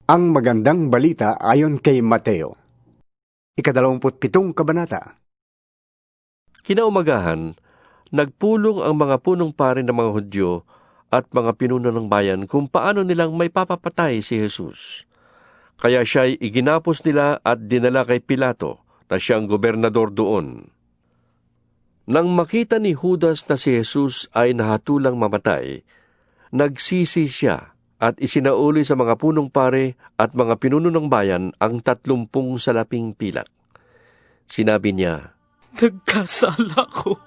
Ang magandang balita ayon kay Mateo. 27 kabanata. Kinaumagahan, nagpulong ang mga punong pari ng mga Hudyo at mga pinuno ng bayan kung paano nilang may papapatay si Jesus. Kaya siya'y iginapos nila at dinala kay Pilato na siyang gobernador doon. Nang makita ni Judas na si Jesus ay nahatulang mamatay, nagsisi siya at isinauli sa mga punong pare at mga pinuno ng bayan ang 30 salaping pilak. Sinabi niya, Nagkasala ko.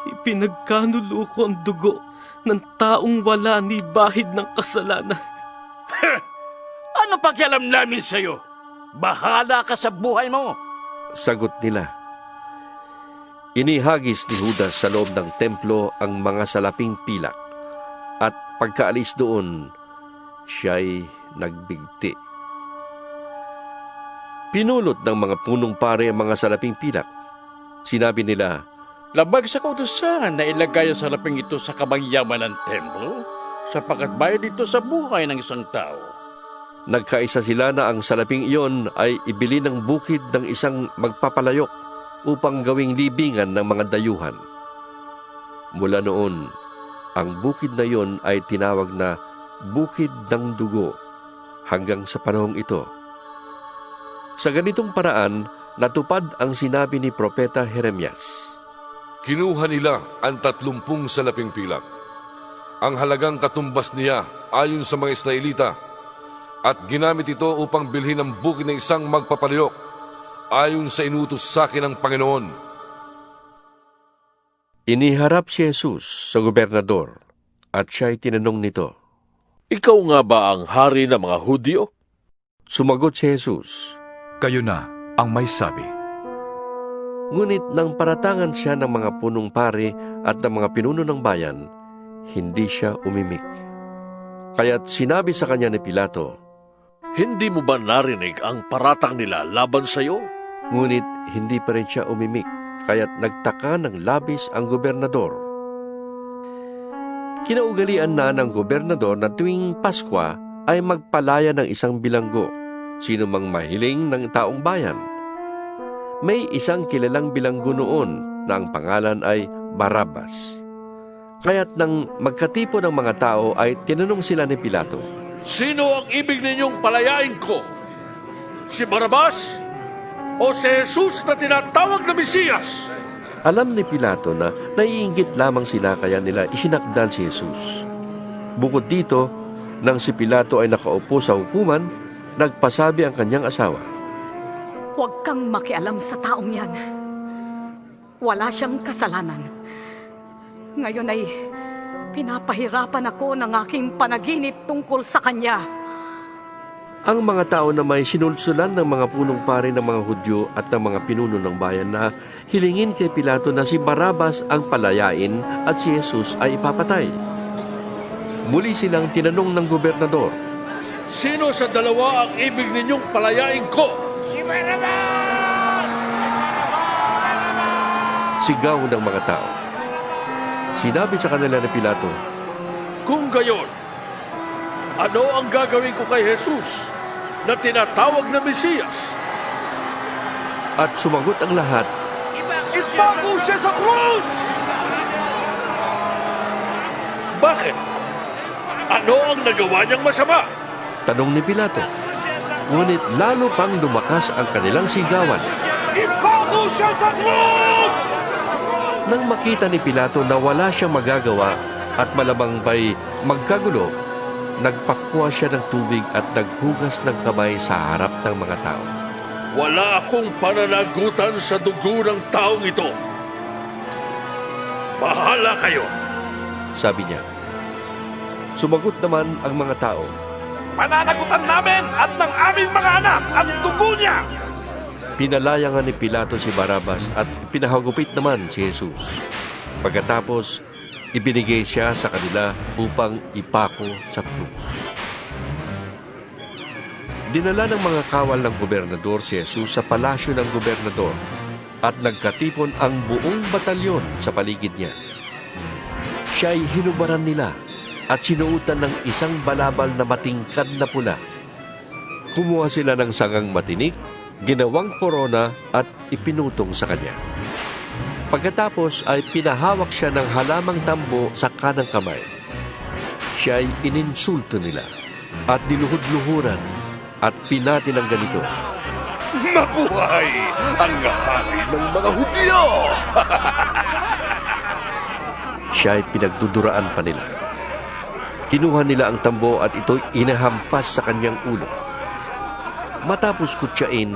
Ipinagkanulo ko ang dugo ng taong wala ni bahid ng kasalanan. Ano pakialam namin sa'yo? Bahala ka sa buhay mo! sagot nila. Inihagis ni Judas sa loob ng templo ang mga salaping pilak at pagkaalis doon, siya'y nagbigti. Pinulot ng mga punong pare ang mga salaping pilak. Sinabi nila, Labag sa kautusan na ilagay ang salaping ito sa kamangyaman ng templo sapagkat bayad ito sa buhay ng isang tao. nagkaisa sila na ang salaping iyon ay ibili ng bukid ng isang magpapalayok upang gawing libingan ng mga dayuhan. Mula noon, ang bukid na iyon ay tinawag na Bukid ng Dugo hanggang sa panahong ito. Sa ganitong paraan, natupad ang sinabi ni Propeta Jeremias. Kinuha nila ang 30 salaping pilak. Ang halagang katumbas niya ayon sa mga Israelita at ginamit ito upang bilhin ang bukid ng isang magpapalayok ayon sa inutos sa akin ng Panginoon. Iniharap si Jesus sa gobernador at siya'y tinanong nito. Ikaw nga ba ang hari ng mga Hudyo? Sumagot si Jesus. Kayo na ang may sabi. Ngunit nang paratangan siya ng mga punong pare at ng mga pinuno ng bayan, hindi siya umimik. Kaya't sinabi sa kanya ni Pilato, Hindi mo ba narinig ang paratang nila laban sa'yo? ngunit hindi pa rin siya umimik, kaya't nagtaka ng labis ang gobernador. Kinaugalian na ng gobernador na tuwing Paskwa ay magpalaya ng isang bilanggo, sino mang mahiling ng taong bayan. May isang kilalang bilanggo noon na ang pangalan ay Barabbas. Kaya't nang magkatipon ng mga tao ay tinanong sila ni Pilato, Sino ang ibig ninyong palayain ko? Si Barabas o si Jesus na tinatawag na Mesiyas? Alam ni Pilato na naiinggit lamang sila kaya nila isinakdal si Jesus. Bukod dito, nang si Pilato ay nakaupo sa hukuman, nagpasabi ang kanyang asawa. Huwag kang makialam sa taong yan. Wala siyang kasalanan. Ngayon ay pinapahirapan ako ng aking panaginip tungkol sa kanya. Ang mga tao na may sinulsulan ng mga punong pare ng mga Hudyo at ng mga pinuno ng bayan na hilingin kay Pilato na si Barabas ang palayain at si Jesus ay ipapatay. Muli silang tinanong ng gobernador, Sino sa dalawa ang ibig ninyong palayain ko? sigaw ng mga tao. Sinabi sa kanila ni Pilato, Kung gayon, ano ang gagawin ko kay Jesus na tinatawag na Mesiyas? at sumagot ang lahat, Ipago siya sa krus! Bakit? Ano ang nagawa niyang masama? tanong ni Pilato. Ngunit lalo pang lumakas ang kanilang sigawan. Ipago siya sa krus! Nang makita ni Pilato na wala siyang magagawa at malamang ba'y magkagulo, nagpakwa siya ng tubig at naghugas ng kamay sa harap ng mga tao. Wala akong pananagutan sa dugo ng taong ito. Bahala kayo. Sabi niya. Sumagot naman ang mga tao. Pananagutan namin at ng aming mga anak ang dugo niya. Pinalaya nga ni Pilato si Barabas at pinahagupit naman si Jesus. Pagkatapos, ibinigay siya sa kanila upang ipako sa krus. Dinala ng mga kawal ng gobernador si Jesus sa palasyo ng gobernador at nagkatipon ang buong batalyon sa paligid niya. Siya'y hinubaran nila at sinuutan ng isang balabal na matingkad na pula. Kumuha sila ng sangang matinik, ginawang korona at ipinutong sa kanya. Pagkatapos ay pinahawak siya ng halamang tambo sa kanang kamay. Siya ay ininsulto nila at niluhod-luhuran at pinati ng ganito. Mabuhay ang hari ng mga Hudyo! Siya ay pinagduduraan pa nila. Kinuha nila ang tambo at ito'y inahampas sa kanyang ulo. Matapos kutsain,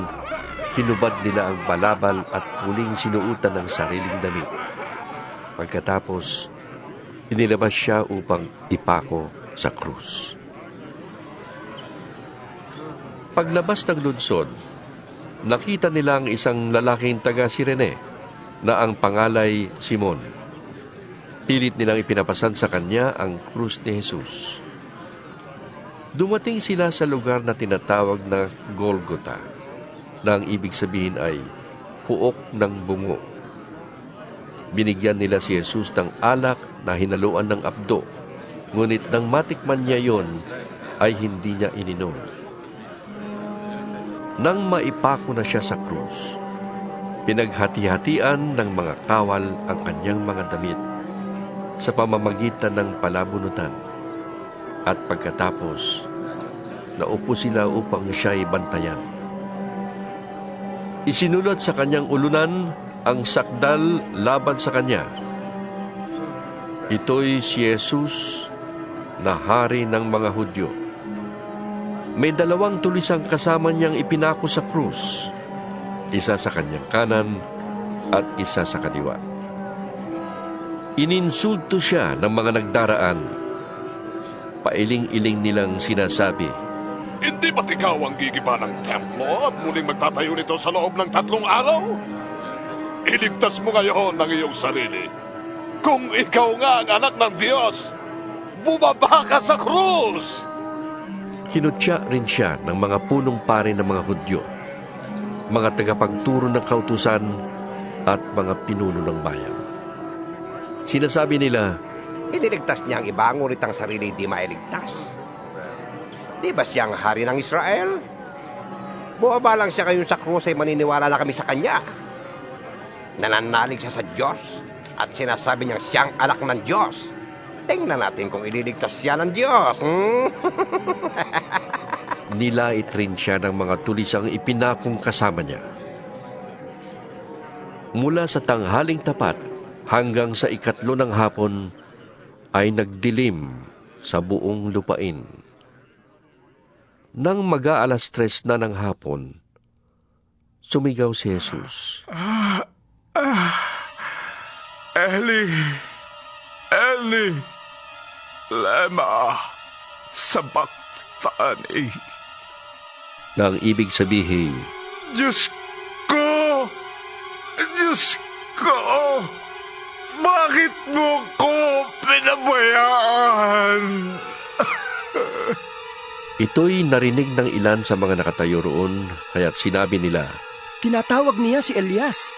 hinubad nila ang balabal at muling sinuutan ng sariling damit. Pagkatapos, inilabas siya upang ipako sa krus. Paglabas ng lunsod, nakita nila ang isang lalaking taga Sirene na ang pangalay Simon. Pilit nilang ipinapasan sa kanya ang krus ni Jesus. Dumating sila sa lugar na tinatawag na Golgota, na ang ibig sabihin ay puok ng bungo. Binigyan nila si Jesus ng alak na hinaluan ng abdo, ngunit nang matikman niya yon, ay hindi niya ininom. Nang maipako na siya sa krus, pinaghati-hatian ng mga kawal ang kanyang mga damit sa pamamagitan ng palabunutan. At pagkatapos, naupo sila upang siya'y bantayan. Isinulat sa kanyang ulunan ang sakdal laban sa kanya. Ito'y si Jesus na hari ng mga Hudyo. May 2 tulisang kasama niyang ipinako sa krus, isa sa kanyang kanan at isa sa kaliwa. Ininsulto siya ng mga nagdaraan. Pailing-iling nilang sinasabi, Hindi ba't ikaw ang gigiba ng templo at muling magtatayo nito sa loob ng 3 araw? Iligtas mo ngayon ang iyong sarili. Kung ikaw nga ang anak ng Diyos, bumaba ka sa krus! Kinutya rin siya ng mga punong pari ng mga Hudyo, mga tagapagturo ng kautusan at mga pinuno ng bayan. Sinasabi nila, Iniligtas niya ang iba, ngunit ang sarili di mailigtas. Di ba siyang hari ng Israel? Buwaba lang siya ngayon sa krus ay maniniwala na kami sa kanya. Nananalig siya sa Diyos at sinasabi niyang siyang anak ng Diyos. Tingnan natin kung ililigtas siya ng Diyos. nilait rin siya ng mga tulisang ipinakong kasama niya. Mula sa tanghaling tapat hanggang sa 3 ng hapon ay nagdilim sa buong lupain. Nang mag-aalas 3 na ng hapon, sumigaw si Jesus. Eli, Eli, lema sabachthani. Na ang ibig sabihin, Diyos ko! Diyos ko! Bakit mo ko pinabayaan? ito'y narinig ng ilan sa mga nakatayo roon, kaya't sinabi nila, Tinatawag niya si Elias.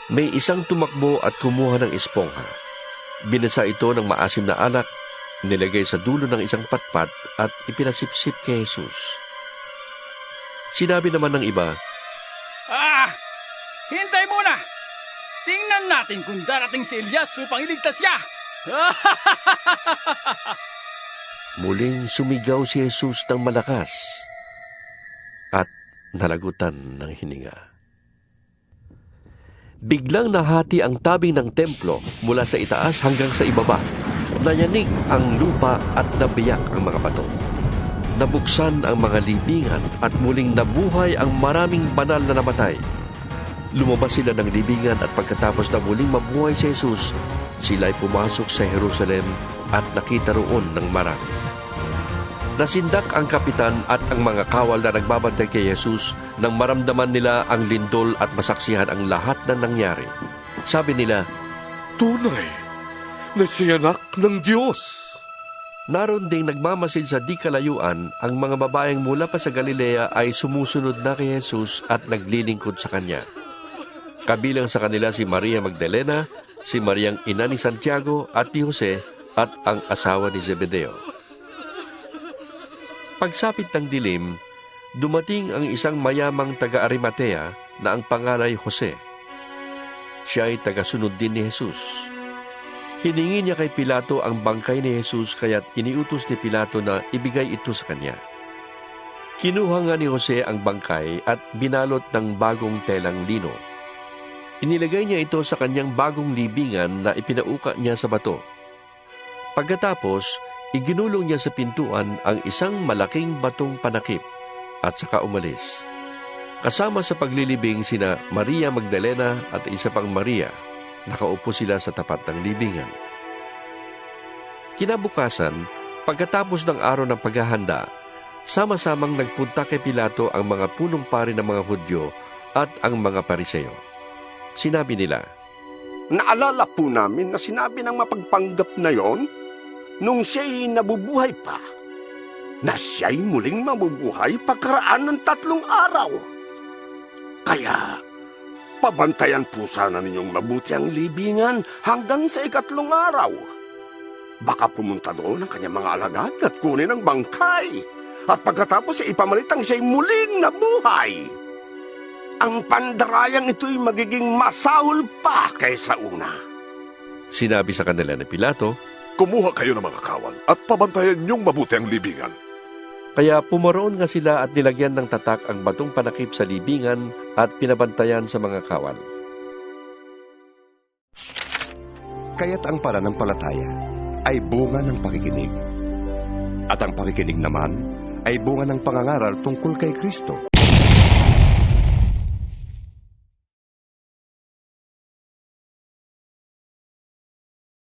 may isang tumakbo at kumuha ng espongha. Binasa ito ng maasim na alak, nilagay sa dulo ng isang patpat at ipinasipsip kay Jesus. Sinabi naman ng iba, Hintay muna! Tingnan natin kung darating si Elias upang iligtas siya! muling sumigaw si Jesus ng malakas at nalagutan ng hininga. Biglang nahati ang tabing ng templo mula sa itaas hanggang sa ibaba. Nayanig ang lupa at nabiyak ang mga bato. Nabuksan ang mga libingan at muling nabuhay ang maraming banal na namatay. Lumabas sila ng libingan at pagkatapos na muling mabuhay si Jesus, sila ay pumasok sa Jerusalem at nakita roon ng marami. Nasindak ang kapitan at ang mga kawal na nagbabantay kay Jesus nang maramdaman nila ang lindol at masaksihan ang lahat na nangyari. Sabi nila, Tunay na siya anak ng Diyos. naroon ding nagmamasid sa di kalayuan, ang mga babaeng mula pa sa Galilea ay sumusunod na kay Jesus at naglilingkod sa kanya. Kabilang sa kanila si Maria Magdalena, si Mariang ina ni Santiago at ni Jose, at ang asawa ni Zebedeo. Pagsapit ng dilim, dumating ang isang mayamang taga-Arimatea na ang pangalay Jose. Siya ay tagasunod din ni Jesus. Hiningi niya kay Pilato ang bangkay ni Jesus kaya't iniutos ni Pilato na ibigay ito sa kanya. Kinuha nga ni Jose ang bangkay at binalot ng bagong telang lino. Inilagay niya ito sa kanyang bagong libingan na ipinauka niya sa bato. Pagkatapos, iginulong niya sa pintuan ang isang malaking batong panakip at saka umalis. Kasama sa paglilibing sina Maria Magdalena at isa pang Maria. Nakaupo sila sa tapat ng libingan. Kinabukasan, pagkatapos ng araw ng paghahanda, sama-samang nagpunta kay Pilato ang mga punong pari ng mga Hudyo at ang mga Pariseo. Sinabi nila, Naalala po namin na sinabi ng mapagpanggap na yon nung siya'y nabubuhay pa, na siya'y muling mabubuhay pagkaraan ng 3 araw. Kaya, pabantayan po sana ninyong mabuti ang libingan hanggang sa 4 araw. Baka pumunta doon ang kanyang mga alagad at kunin ang bangkay. At pagkatapos ay ipamalit ang siya'y muling nabuhay. Ang pandarayang ito'y magiging masahol pa kaysa una. sinabi sa kanila ni Pilato, Kumuha kayo ng mga kawan at pabantayan niyong mabuti ang libingan. kaya pumaroon nga sila at nilagyan ng tatak ang batong panakip sa libingan at pinabantayan sa mga kawal. Kaya't ang pananampalataya ay bunga ng pakikinig. At ang pakikinig naman ay bunga ng pangangaral tungkol kay Kristo.